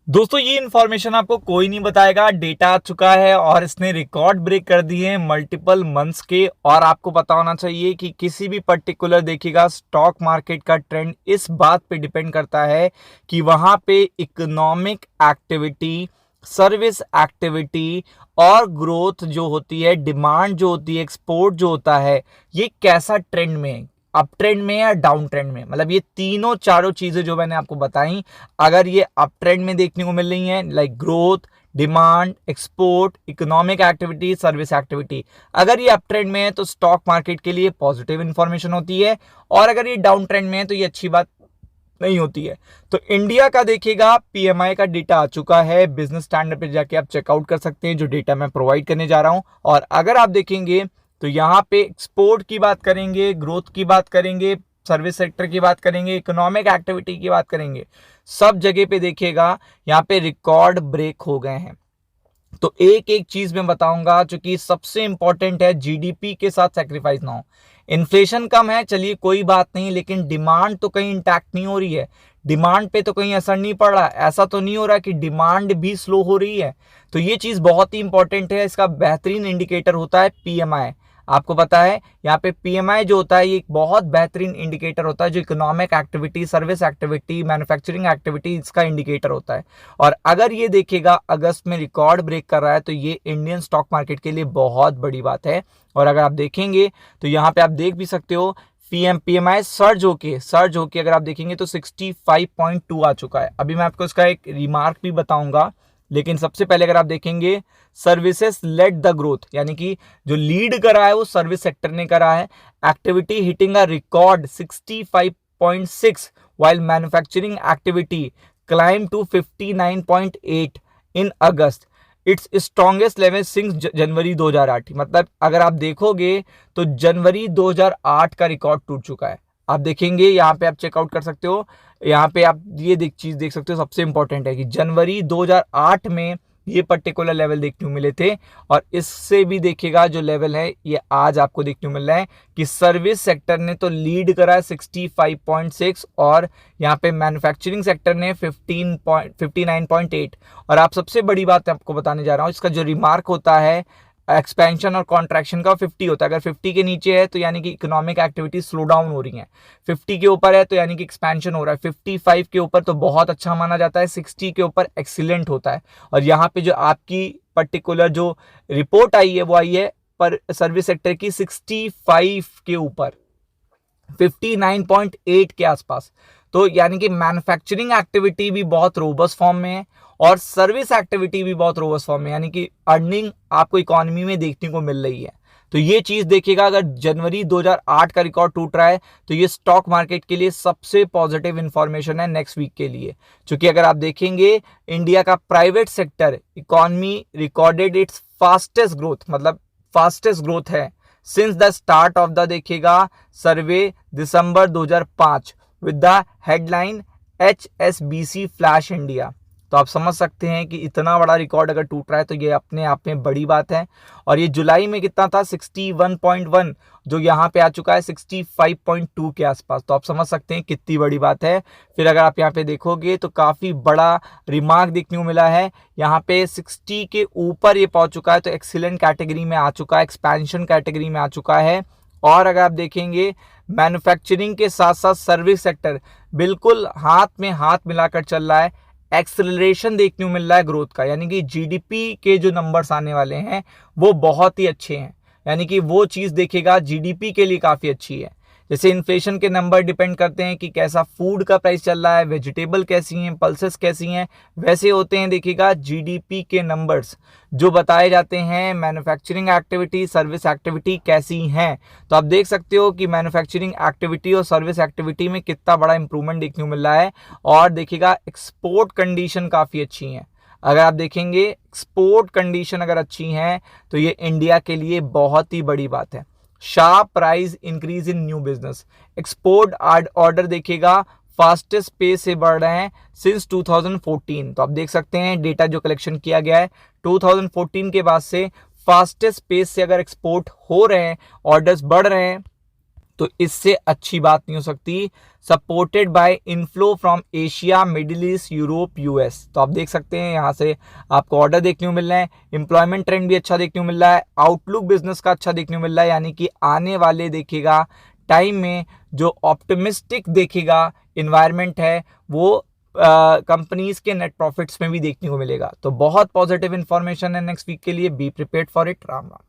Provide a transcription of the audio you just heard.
दोस्तों ये इन्फॉर्मेशन आपको कोई नहीं बताएगा। डेटा आ चुका है और इसने रिकॉर्ड ब्रेक कर दिए हैं मल्टीपल मंथ्स के। और आपको पता होना चाहिए कि किसी भी पर्टिकुलर देखिएगा स्टॉक मार्केट का ट्रेंड इस बात पे डिपेंड करता है कि वहां पे इकोनॉमिक एक्टिविटी, सर्विस एक्टिविटी और ग्रोथ जो होती है, डिमांड जो होती है, एक्सपोर्ट जो होता है, ये कैसा ट्रेंड में है, अप ट्रेंड में या डाउन ट्रेंड में। मतलब ये तीनों चारों चीजें जो मैंने आपको बताई, अगर ये अप ट्रेंड में देखने को मिल रही हैं, like growth, demand, export, economic activity, service activity, अगर ये अप ट्रेंड में है तो स्टॉक मार्केट के लिए पॉजिटिव इंफॉर्मेशन होती है। और अगर ये डाउन ट्रेंड में है तो ये अच्छी बात नहीं होती है। तो इंडिया का देखिएगा पीएमआई का डेटा आ चुका है, बिजनेस स्टैंडर्ड पे जाके आप चेकआउट कर सकते हैं जो डेटा मैं प्रोवाइड करने जा रहा हूं। और अगर आप देखेंगे तो यहाँ पे एक्सपोर्ट की बात करेंगे, ग्रोथ की बात करेंगे, सर्विस सेक्टर की बात करेंगे, इकोनॉमिक एक्टिविटी की बात करेंगे, सब जगह पे देखिएगा यहाँ पे रिकॉर्ड ब्रेक हो गए हैं। तो एक एक चीज मैं बताऊंगा जो कि सबसे इंपॉर्टेंट है, जीडीपी के साथ सैक्रिफाइस ना हो। इन्फ्लेशन कम है, चलिए कोई बात नहीं, लेकिन डिमांड तो कहीं इंटैक्ट नहीं हो रही है। डिमांड पे तो कहीं असर नहीं पड़ रहा, ऐसा तो नहीं हो रहा कि डिमांड भी स्लो हो रही है। तो ये चीज बहुत ही इंपॉर्टेंट है। इसका बेहतरीन इंडिकेटर होता है पीएमआई। आपको पता है यहाँ पे पीएमआई जो होता है ये एक बहुत बेहतरीन इंडिकेटर होता है जो economic activity, service activity, manufacturing activity, इसका इंडिकेटर होता है। और अगर ये देखेगा अगस्त में रिकॉर्ड ब्रेक कर रहा है तो ये इंडियन स्टॉक मार्केट के लिए बहुत बड़ी बात है। और अगर आप देखेंगे तो यहाँ पे आप देख भी सकते हो पीएमआई सर्ज होके अगर आप देखेंगे तो 65.2 आ चुका है। अभी मैं आपको इसका एक रिमार्क भी बताऊंगा, लेकिन सबसे पहले अगर आप देखेंगे सर्विसेज लेड द ग्रोथ, यानी कि जो लीड करा है वो सर्विस सेक्टर ने करा है। Activity hitting a record 65.6 while manufacturing activity climb to 59.8 in August, it's strongest level since January 2008। मतलब अगर आप देखोगे तो जनवरी 2008 का रिकॉर्ड टूट चुका है। आप देखेंगे यहाँ पे आप चेकआउट कर सकते हो, यहाँ पे आप ये चीज देख सकते हो, सबसे इंपॉर्टेंट है कि जनवरी 2008 में ये पर्टिकुलर लेवल देखने को मिले थे। और इससे भी देखिएगा जो लेवल है ये आज आपको देखने को मिल रहा है कि सर्विस सेक्टर ने तो लीड करा है 65.6 और यहाँ पे मैन्युफैक्चरिंग सेक्टर ने 59.8। और आप सबसे बड़ी बात आपको बताने जा रहा हूँ, इसका जो रिमार्क होता है एक्सपेंशन और कॉन्ट्रैक्शन का 50 होता है। अगर 50 के नीचे है तो यानी कि इकोनॉमिक एक्टिविटी स्लो डाउन हो रही है, 50 के ऊपर है तो यानी कि एक्सपेंशन हो रहा है, 55 के ऊपर तो बहुत अच्छा माना जाता है, 60 के ऊपर एक्सीलेंट होता है। और यहाँ पे जो आपकी पर्टिकुलर जो रिपोर्ट आई है वो आई है पर सर्विस सेक्टर की 65 के ऊपर, 59.8 के आसपास। तो यानी कि मैन्युफैक्चरिंग एक्टिविटी भी बहुत रोबस्ट फॉर्म में है और सर्विस एक्टिविटी भी बहुत रोबस्ट फॉर्म में, यानी कि अर्निंग आपको इकोनॉमी में देखने को मिल रही है। तो ये चीज देखिएगा, अगर जनवरी 2008 का रिकॉर्ड टूट रहा है तो ये स्टॉक मार्केट के लिए सबसे पॉजिटिव इंफॉर्मेशन है नेक्स्ट वीक के लिए। क्योंकि अगर आप देखेंगे इंडिया का private sector economy recorded it's fastest growth, मतलब फास्टेस्ट ग्रोथ है since the start of the देखिएगा सर्वे दिसंबर 2005 with the headline HSBC flash India. तो आप समझ सकते हैं कि इतना बड़ा रिकॉर्ड अगर टूट रहा है तो ये अपने आप में बड़ी बात है। और ये जुलाई में कितना था 61.1, जो यहाँ पे आ चुका है 65.2 के आसपास। तो आप समझ सकते हैं कितनी बड़ी बात है। फिर अगर आप यहाँ पे देखोगे तो काफी बड़ा रिमार्क देखने को मिला है, यहाँ पे 60 के ऊपर ये पहुंच चुका है तो एक्सीलेंट कैटेगरी में आ चुका है, एक्सपेंशन कैटेगरी में आ चुका है। और अगर आप देखेंगे मैन्युफैक्चरिंग के साथ साथ सर्विस सेक्टर बिल्कुल हाथ में हाथ मिलाकर चल रहा है, एक्सेलरेशन देखने को मिल रहा है ग्रोथ का, यानी कि जीडीपी के जो नंबर्स आने वाले हैं वो बहुत ही अच्छे हैं, यानी कि वो चीज देखेगा जीडीपी के लिए काफी अच्छी है। जैसे इन्फ्लेशन के नंबर डिपेंड करते हैं कि कैसा फूड का प्राइस चल रहा है, वेजिटेबल कैसी हैं, पल्सेस कैसी हैं, वैसे होते हैं देखिएगा जीडीपी के नंबर्स जो बताए जाते हैं मैन्युफैक्चरिंग एक्टिविटी, सर्विस एक्टिविटी कैसी हैं। तो आप देख सकते हो कि मैन्युफैक्चरिंग एक्टिविटी और सर्विस एक्टिविटी में कितना बड़ा इंप्रूवमेंट देखने को मिल रहा है। और देखिएगा एक्सपोर्ट कंडीशन काफ़ी अच्छी हैं। अगर आप देखेंगे एक्सपोर्ट कंडीशन अगर अच्छी हैं तो ये इंडिया के लिए बहुत ही बड़ी बात है। Sharp price increase in new business, export order देखिएगा फास्टेस्ट पेस से बढ़ रहे हैं सिंस 2014। तो आप देख सकते हैं डेटा जो कलेक्शन किया गया है 2014 के बाद से फास्टेस्ट पेस से अगर एक्सपोर्ट हो रहे हैं, ऑर्डर्स बढ़ रहे हैं, तो इससे अच्छी बात नहीं हो सकती। Supported by inflow from Asia, middle east, Europe, US. तो आप देख सकते हैं यहाँ से आपको ऑर्डर देखने को मिल रहे हैं, एम्प्लॉयमेंट ट्रेंड भी अच्छा देखने को मिल रहा है, आउटलुक बिजनेस का अच्छा देखने को मिल रहा है, यानी कि आने वाले देखिएगा टाइम में जो ऑप्टिमिस्टिक देखिएगा इन्वायरमेंट है वो कंपनीज के नेट प्रॉफिट्स में भी देखने को मिलेगा। तो बहुत पॉजिटिव इंफॉर्मेशन है नेक्स्ट वीक के लिए, be prepared for it. Ram Ram.